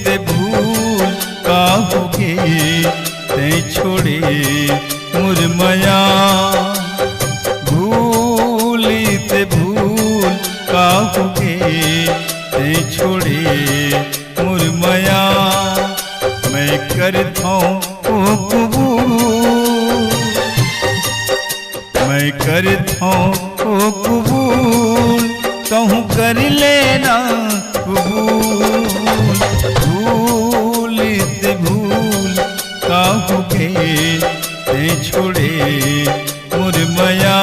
ते भूल काहुगे ते छोड़े मुरमया। भूली ते भूल काहुगे ते छोड़े मुरमया। मैं करता हूँ कबूल, मैं करता हूँ कबूल, कहूँ कर लेना कबूल। भूल ते भूल काहुगे ते छोड़े मुरमया।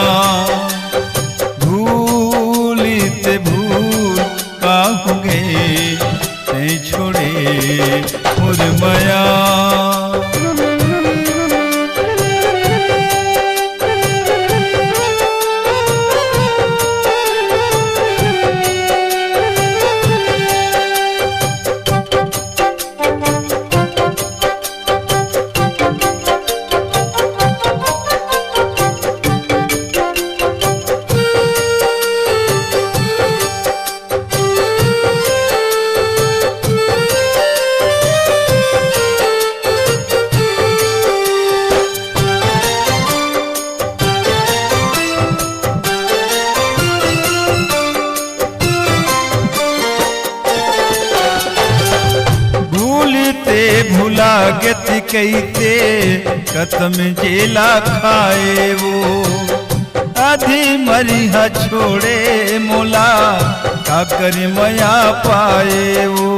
भूल ते भूल काहुगे ते छोड़े मुरमया। भूला गति कहते कतम जेला खाए वो। आधी मरिहा छोड़े मोला काकर मया पाए वो।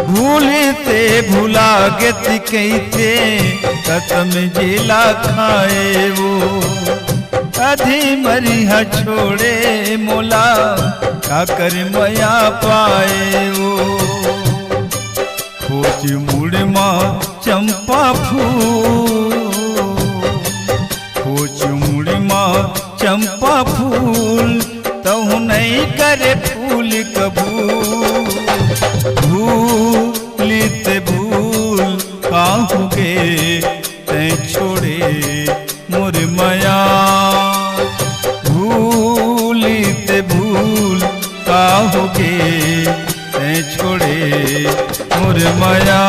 भूलते भूला गति कहते कतम जेला खाए वो। आधी मरिहा छोड़े मोला काकर मया पाए वो। खोज मुड़ माँ चंपा फूल, खोज मुड़ माँ चंपा फूल, तहु नहीं करे फूल कबूल। भूल ते भूल काहुगे ते छोड़े मुरमया। भूल ते भूल काहुगे ते छोड़े मुरमया।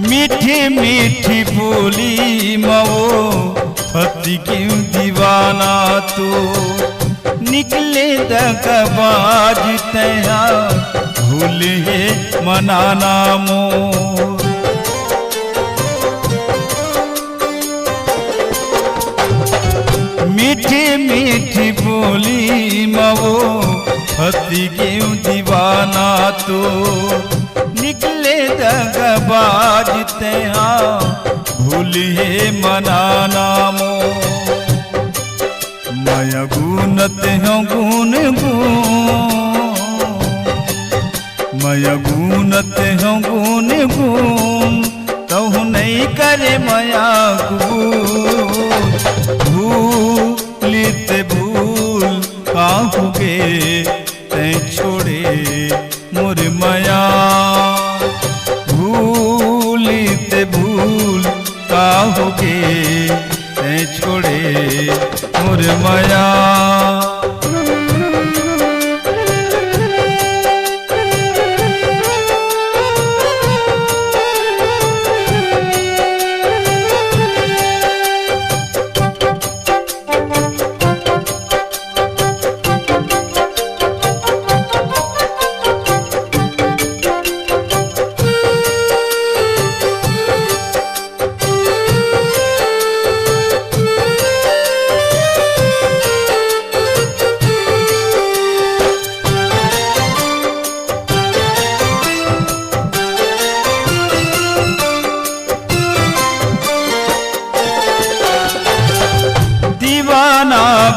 मीठी मीठी बोली मवो पति क्यों दीवाना तो। निकले दगाबाज तया भूल है मनाना मोर। मीठी मीठी बोली मवो पति क्यों दीवाना तो। निकले दगाबाज तया भूल है मनाना मो। माया गुनत हूँ गुन गुन, माया गुनत हूँ गुन गुन, तहु नहीं करे माया कबूल। भूल ते भूल काहुगे ते छोड़े मुरमया। भूल ते भूल काहुगे ते छोड़े मुरमया।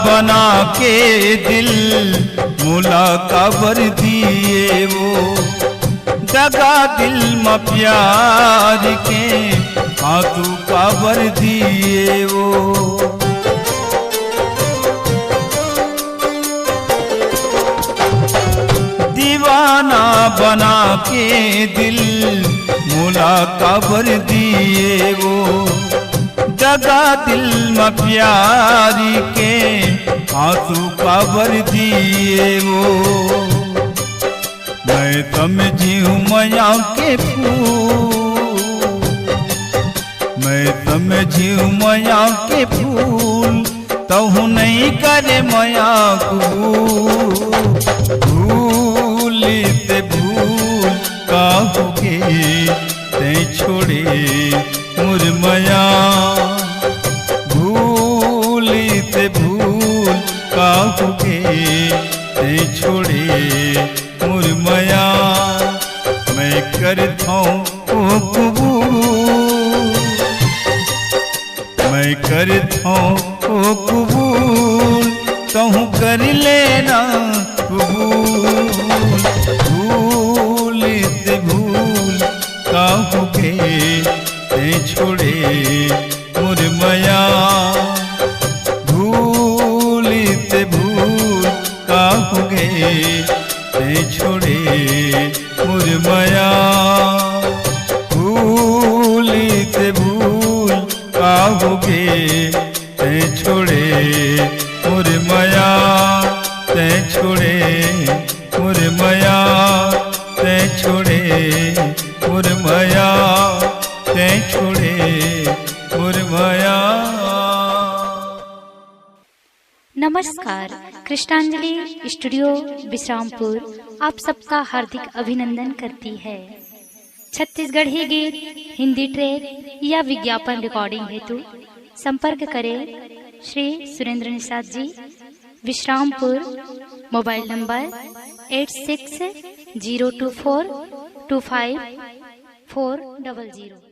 बना के दिल मुला काबर दिए वो, दगा दिल में प्यार के हाथू काबर दिए वो। दीवाना बना के दिल मुला काबर दिए वो, दगा दिल में प्यारी के आंसू काबर दिए वो। मैं तम जीऊं मया के फूल, मैं तम जीऊं मया के फूल, तहु नहीं करे मया भूल ते भूल काहोगे ते छोड़े मोर मया, भूल ते भूल काहोगे ते छोड़े मोर मया। मैं करता हूँ कबूल, मैं करता हूँ कबूल, कहूँ कर लेना कबूल। भूल ते भूल काहोगे ते छोड़े मोर मया, भूल ते भूल काहोगे ते छोड़े मोर मया, भूल ते भूल काहोगे ते छोड़े मोर मया, ते छोड़े मोर मया, ते छोड़े मोर मया, ते छोड़े मोर मया। नमस्कार, कृष्णांजलि स्टूडियो विश्रामपुर आप सबका हार्दिक अभिनंदन करती है। छत्तीसगढ़ी गीत, हिंदी ट्रैक या विज्ञापन रिकॉर्डिंग हेतु संपर्क करें श्री सुरेंद्र निषाद जी, विश्रामपुर। Mobile number 8602425400।